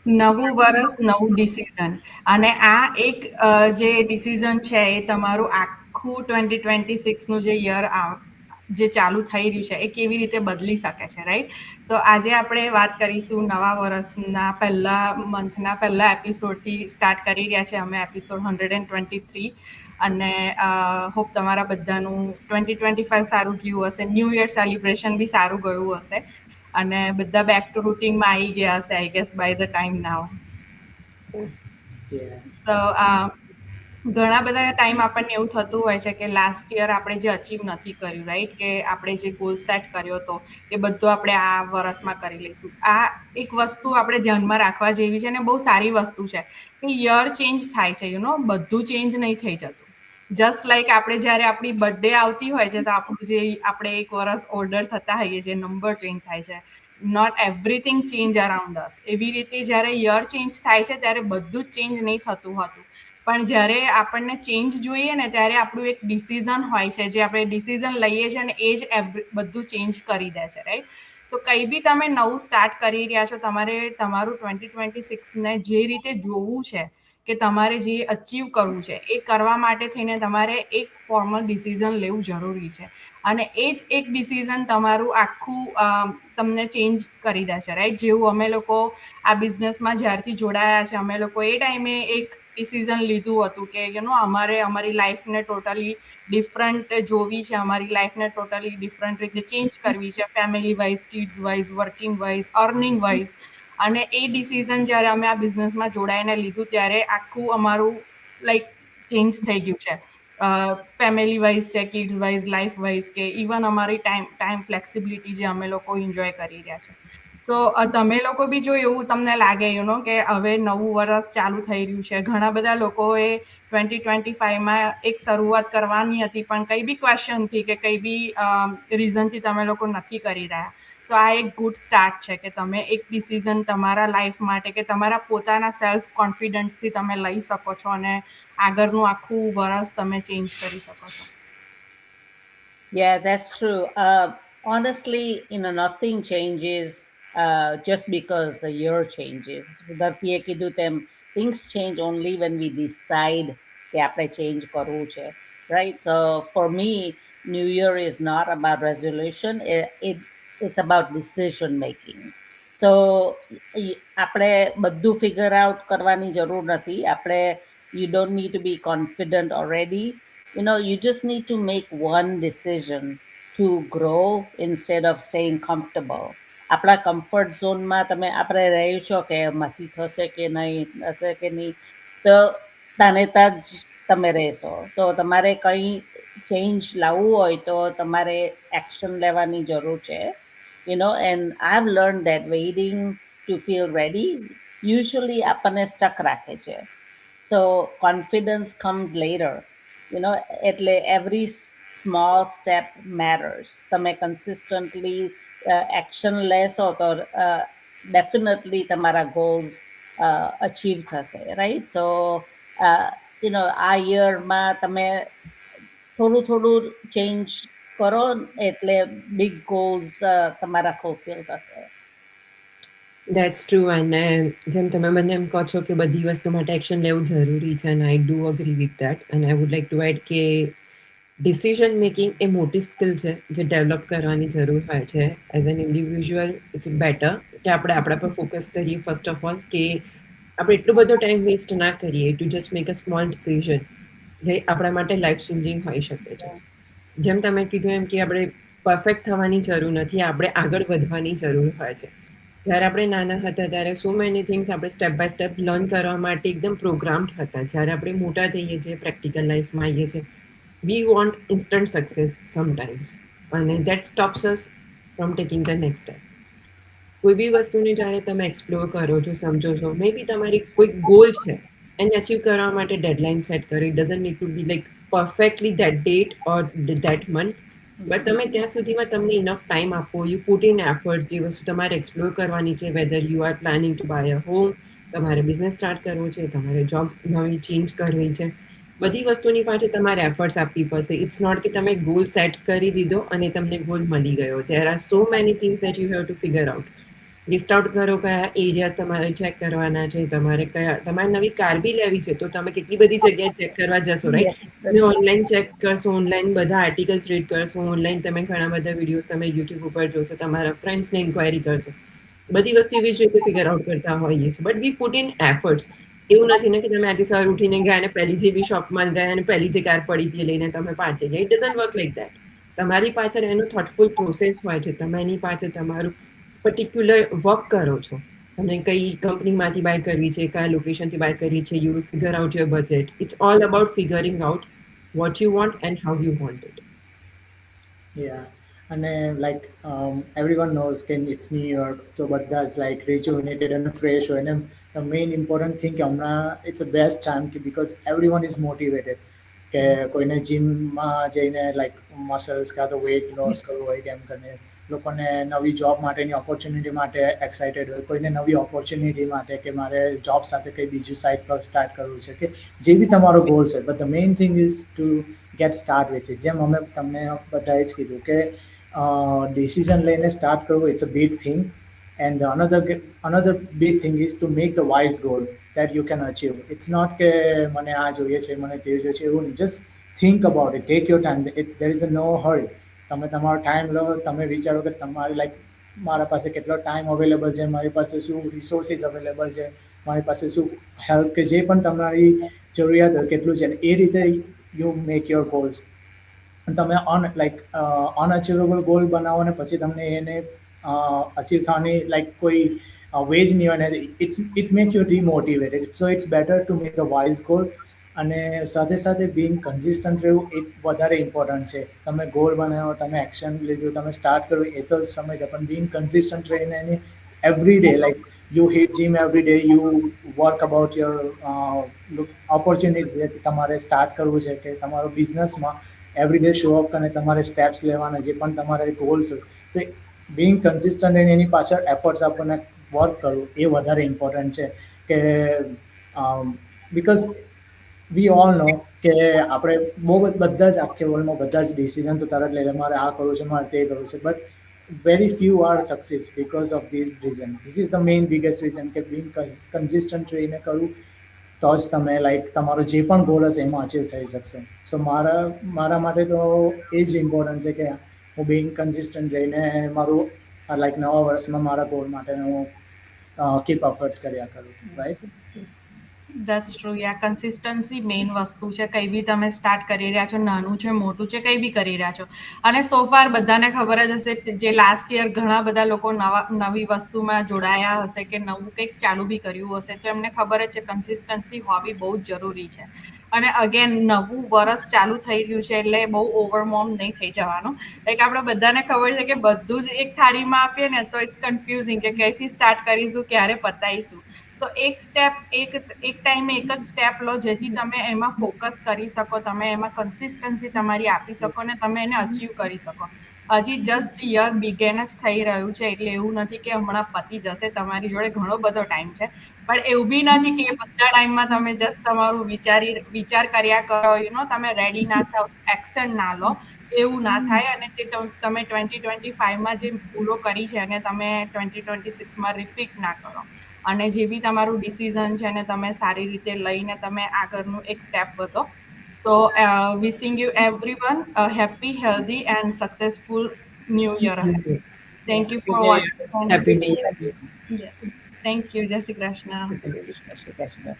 નવું વર્ષ, નવું ડિસિઝન અને આ એક જે ડિસિઝન છે એ તમારું આખું 2026નું જે યર જે ચાલુ થઈ રહ્યું છે એ કેવી રીતે બદલી શકે છે, રાઈટ? સો આજે આપણે વાત કરીશું નવા વર્ષના પહેલા મંથના પહેલા એપિસોડથી સ્ટાર્ટ કરી રહ્યા છે અમે એપિસોડ 123 અને હોપ તમારા બધાનું 2025 સારું ગયું હશે, ન્યૂ યર સેલિબ્રેશન બી સારું ગયું હશે અને બધા બેક ટુ રૂટીનમાં આવી ગયા હશે I guess by the time now. Yeah. So ઘણા બધા ટાઈમ આપણને એવું થતું હોય છે કે લાસ્ટ યર આપણે જે અચીવ નથી કર્યું, રાઈટ, કે આપણે જે ગોલ સેટ કર્યો હતો એ બધું આપણે આ વર્ષમાં કરી લઈશું. આ એક વસ્તુ આપણે ધ્યાનમાં રાખવા જેવી છે અને બહુ સારી વસ્તુ છે કે યર ચેન્જ થાય છે, બધું ચેન્જ નહીં થઈ જતું. જસ્ટ લાઈક આપણે જ્યારે આપણી બર્થડે આવતી હોય છે તો આપણું જે આપણે એક વર્ષ ઓલ્ડર થતા હોઈએ છીએ, નંબર ચેન્જ થાય છે, નોટ એવરીથિંગ ચેન્જ અરાઉન્ડ અસ. એવી રીતે જ્યારે યર ચેન્જ થાય છે ત્યારે બધું જ ચેન્જ નહીં થતું હોતું, પણ જ્યારે આપણને ચેન્જ જોઈએ ને ત્યારે આપણું એક ડિસિઝન હોય છે જે આપણે ડિસિઝન લઈએ છીએ અને એ જ બધું ચેન્જ કરી દે છે, રાઈટ? સો કંઈ બી તમે નવું સ્ટાર્ટ કરી રહ્યા છો, તમારે તમારું 2026ને જે રીતે જોવું છે કે તમારે જે અચીવ કરવું છે એ કરવા માટે થઈને તમારે એક ફોર્મલ ડિસિઝન લેવું જરૂરી છે અને એ જ એક ડિસિઝન તમારું આખું તમને ચેન્જ કરી દે છે, રાઈટ? જેવું અમે લોકો આ બિઝનેસમાં જ્યારથી જોડાયા છે અમે લોકો એ ટાઈમે એક ડિસિઝન લીધું હતું કે અમારે અમારી લાઈફને ટોટલી ડિફરન્ટ જોવી છે, અમારી લાઈફને ટોટલી ડિફરન્ટ રીતે ચેન્જ કરવી છે, family wise, kids wise, working wise, earning wise. અને એ ડિસિઝન જ્યારે અમે આ બિઝનેસમાં જોડાઈને લીધું ત્યારે આખું અમારું લાઈક ચેન્જ થઈ ગયું છે, ફેમિલી વાઇઝ છે, કિડ્સ વાઇઝ, લાઈફ વાઇઝ, કે ઇવન અમારી ટાઈમ ફ્લેક્સિબિલિટી જે અમે લોકો એન્જોય કરી રહ્યા છે. સો તમે લોકો બી જો એવું તમને લાગે કે હવે નવું વર્ષ ચાલુ થઈ રહ્યું છે, ઘણા બધા લોકોએ 2025માં એક શરૂઆત કરવાની હતી પણ કંઈ બી ક્વેશ્ચનથી કે કંઈ બી રીઝનથી તમે લોકો નથી કરી રહ્યા, તો આ એક ગુડ સ્ટાર્ટ છે કે તમે એક ડિસિઝન તમારા લાઈફ માટે કે તમારા પોતાના સેલ્ફ કોન્ફિડન્સથી તમે લઈ શકો છો અને આગળનું આખું વર્ષ તમે ચેન્જ કરી શકો છો. Yeah, that's true. Honestly, nothing changes just because the year changes. Dhartiye kidhu tem, things change only when we decide કે આપણે change કરવું છે, right? So for me, New Year is not about resolution. It's about decision making. So આપણે બધું figure out કરવાની જરૂર નથી. You don't need to be confident already. You just need to make one decision to grow instead of staying comfortable. આપણા comfort ઝોનમાં આપણે રહ્યું છો કે એમાંથી થશે કે નહીં, થશે કે નહીં, તો તાનેતા જ તમે રહેશો. તો તમારે કંઈ ચેન્જ લાવવું હોય તો તમારે એક્શન લેવાની જરૂર છે. And I've learned that waiting to feel ready usually આપણને stuck રાખે છે. So confidence comes later. એટલે every small step matters. તમે consistently action લેશો તો definitely તમારા goals achieve થશે, right? So આ યરમાં તમે થોડું થોડું ચેન્જ કરો એટલે બિગ ગોલ્સ તમારા ફુલફિલ થશે. That's true. અને જેમ તમે મને એમ કહો છો કે બધી વસ્તુ માટે એક્શન લેવું જરૂરી છે, અને I do agree with that. અને I would like to add કે ડિસિઝન મેકિંગ એ મોટી સ્કિલ છે જે ડેવલપ કરવાની જરૂર હોય છે. As an individual it's better કે આપણે આપણા પર ફોકસ કરીએ ફર્સ્ટ ઓફ ઓલ, કે આપણે એટલો બધો ટાઈમ વેસ્ટ ના કરીએ two just make a small decision જે આપણા માટે લાઈફ ચેન્જિંગ હોઈ શકે છે. જેમ તમે કીધું એમ કે આપણે પરફેક્ટ થવાની જરૂર નથી, આપણે આગળ વધવાની જરૂર હોય છે. જ્યારે આપણે નાના હતા ત્યારે સો મેની થિંગ્સ આપણે સ્ટેપ બાય સ્ટેપ લર્ન કરવા માટે એકદમ પ્રોગ્રામ્ડ હતા. જ્યારે આપણે મોટા થઈએ છીએ, પ્રેક્ટિકલ લાઈફમાં આવીએ છીએ, we want instant success sometimes, અને that stops us from taking the next step. કોઈ બી વસ્તુને જ્યારે તમે એક્સપ્લોર કરો છો, સમજો છો, મે બી તમારી કોઈ ગોલ છે, એને અચીવ કરવા માટે ડેડલાઇન સેટ કરો. It doesn't need to be like perfectly that date or that month, but તમે ત્યાં સુધીમાં તમને ઇનફ ટાઈમ આપો, યુ પુટ ઇન એફર્ટ્સ. જે વસ્તુ તમારે એક્સપ્લોર કરવાની છે, whether you are planning to buy a home, તમારે બિઝનેસ સ્ટાર્ટ કરવો છે, તમારે જોબ નવી ચેન્જ કરવી છે, બધી વસ્તુની પાછળ તમારે એફર્ટ્સ આપવી પડશે. ઇટ્સ નોટ કે તમે ગોલ સેટ કરી દીધો અને તમને ગોલ મળી ગયો. There are so many things that you have to figure out. List out કરો કયા એરિયાઝ તમારે ચેક કરવાના છે, તમારે નવી કાર બી લેવી છે તો તમે કેટલી બધી જગ્યાએ ચેક કરવા જશો, રાઈટ? Yes, તમે yes. ઓનલાઈન ચેક કરશો, ઓનલાઈન બધા આર્ટિકલ્સ રીડ કરશો, ઓનલાઈન તમે ઘણા બધા વિડીયોઝ તમે યુટ્યુબ ઉપર જોશો, તમારા ફ્રેન્ડ્સને ઇન્ક્વાયરી કરશો. બધી વસ્તુ એવી જ રીતે ફિગર આઉટ કરતા હોઈએ છીએ, but we put in efforts. એવું નથી ને કે તમે આજે સવાર ઉઠીને ગયા અને પહેલી જે બી શોપમાં ગયા અને પહેલી જે કાર પડી હતી લઈને તમે પાછળ ગયા. It doesn't work like that. તમારી પાછળ એનો થોટફુલ પ્રોસેસ હોય છે. તમે એની પાછળ તમારું પર્ટિક્યુલર વર્ક કરો છો. તમને કઈ કંપનીમાંથી બાય કરવી છે, કયા લોકેશનથી બાય કરવી છે, you figure out your budget. It's all about figuring out what you want and how you want it. Yeah, અને like everyone knows કે it's New York, તો બધા જ like rejuvenated અને fresh હોય ને the main important thing કે હમણાં it's the best time કે because everyone is motivated કે કોઈને જીમમાં જઈને like muscles કાં તો weight loss કરવું હોય કેમ કરીને લોકોને નવી જોબ માટેની ઓપોર્ચ્યુનિટી માટે એક્સાઇટેડ હોય, કોઈને નવી ઓપોર્ચ્યુનિટી માટે કે મારે જોબ સાથે કંઈ બીજું સાઇડ પર સ્ટાર્ટ કરવું છે કે જે બી તમારો ગોલ્સ હોય, but the main thing is two gate start with it. જેમ અમે તમને બધાએ જ કીધું કે ડિસિઝન લઈને સ્ટાર્ટ કરવું it's a big thing and another big thing is to make the wise goal that you can achieve. It's not કે મને આ જોઈએ છે, મને તે જોઈએ છે, એવું નહીં. Just think about it, take your time. There is a no hurry. તમે તમારો ટાઈમ લો, તમે વિચારો કે તમારે લાઈક મારા પાસે કેટલો ટાઈમ અવેલેબલ છે, મારી પાસે શું રિસોર્સિસ અવેલેબલ છે, મારી પાસે શું હેલ્પ કે જે પણ તમારી જરૂરિયાત હોય કેટલું છે, એ રીતે યુ મેક યોર ગોલ્સ. તમે અનઅચીવેબલ ગોલ બનાવો ને પછી તમને એને અચીવ થવાની લાઈક કોઈ વેજ નહીં હોય ને it make you demotivated. So it's better to make a wise goal. અને સાથે સાથે બિંગ કન્સિસ્ટન્ટ રહેવું એ વધારે ઇમ્પોર્ટન્ટ છે. તમે ગોલ બનાવો, તમે એક્શન લીધું, તમે સ્ટાર્ટ કર્યું એ તો સમય છે, પણ બિંગ કન્સિસ્ટન્ટ રહીને એની every day like you hit gym every day, you work about your opportunity. તમારે સ્ટાર્ટ કરવું છે કે તમારો બિઝનેસમાં એવરી ડે શો અપ અને તમારે સ્ટેપ્સ લેવાના, જે પણ તમારે ગોલ્સ હોય તો બિંગ કન્સિસ્ટન્ટ રહીને એની પાછળ એફર્ટ્સ આપણને વર્ક કરવું એ વધારે ઇમ્પોર્ટન્ટ છે. કે બિકોઝ વી ઓલ નો કે આપણે બધા જ આખે વર્લ્ડમાં બધા જ ડિસિઝન તો તરત લઈ લે, મારે આ કરવું છે, મારે તે કરવું છે, but very few are success because of this reason. This is the main biggest reason કે બિંગ કન્સિસ્ટન્ટ રહીને કરવું તો જ તમે લાઈક તમારો જે પણ ગોલ હશે એમાં અચીવ થઈ શકશે. સો મારા માટે તો એ જ ઇમ્પોર્ટન્ટ છે કે હું બિંગ કન્સિસ્ટન્ટ રહીને મારું લાઈક નવા વર્ષમાં મારા ગોલ માટે હું કીપ એફર્ટ્સ કર્યા કરું, right? That's true. Yeah consistency main વસ્તુ છે. કંઈ બી તમે સ્ટાર્ટ કરી રહ્યા છો, નાનું છે, મોટું છે, કંઈ બી કરી રહ્યા છો. અને સો ફાર બધાને ખબર જ હશે, જે લાસ્ટ યર ઘણા બધા લોકો નવી વસ્તુમાં જોડાયા હશે કે નવું કંઈક ચાલુ બી કર્યું હશે, તો એમને ખબર જ છે કન્સિસ્ટન્સી હોવી બહુ જ જરૂરી છે. અને અગેન નવું વરસ ચાલુ થઈ રહ્યું છે એટલે બહુ ઓવરવોર્મ નહીં થઈ જવાનું. લાઈક આપણે બધાને ખબર છે કે બધું જ એક થાળીમાં આપીએ ને તો ઇટ્સ કન્ફ્યુઝિંગ કે ક્યાંથી સ્ટાર્ટ કરીશું, ક્યારે પતાવીશું. સો એક સ્ટેપ એક ટાઈમે એક જ સ્ટેપ લો, જેથી તમે એમાં ફોકસ કરી શકો, તમે એમાં કન્સિસ્ટન્સી તમારી આપી શકો ને તમે એને અચીવ કરી શકો. હજી જસ્ટ યર બિગેન જ થઈ રહ્યું છે એટલે એવું નથી કે હમણાં પતી જશે. તમારી જોડે ઘણો બધો ટાઈમ છે, પણ એવું બી નથી કે બધા ટાઈમમાં તમે જસ્ટ તમારું વિચાર કર્યા કરો, તમે રેડી ના થાવ, એક્શન ના લો, એવું ના થાય. અને જે તમે 2025માં જે ભૂલો કરી છે અને તમે 2026માં રિપીટ ના કરો. અને જે બી તમારું ડિસિઝન છે ને તમે સારી રીતે લઈને તમે આગળનું એક સ્ટેપ વધો. So wishing you everyone a happy, healthy and successful new year ahead. Thank you for watching. Happy new year. Yes, thank you. જય શ્રી કૃષ્ણ. શ્રી કૃષ્ણ.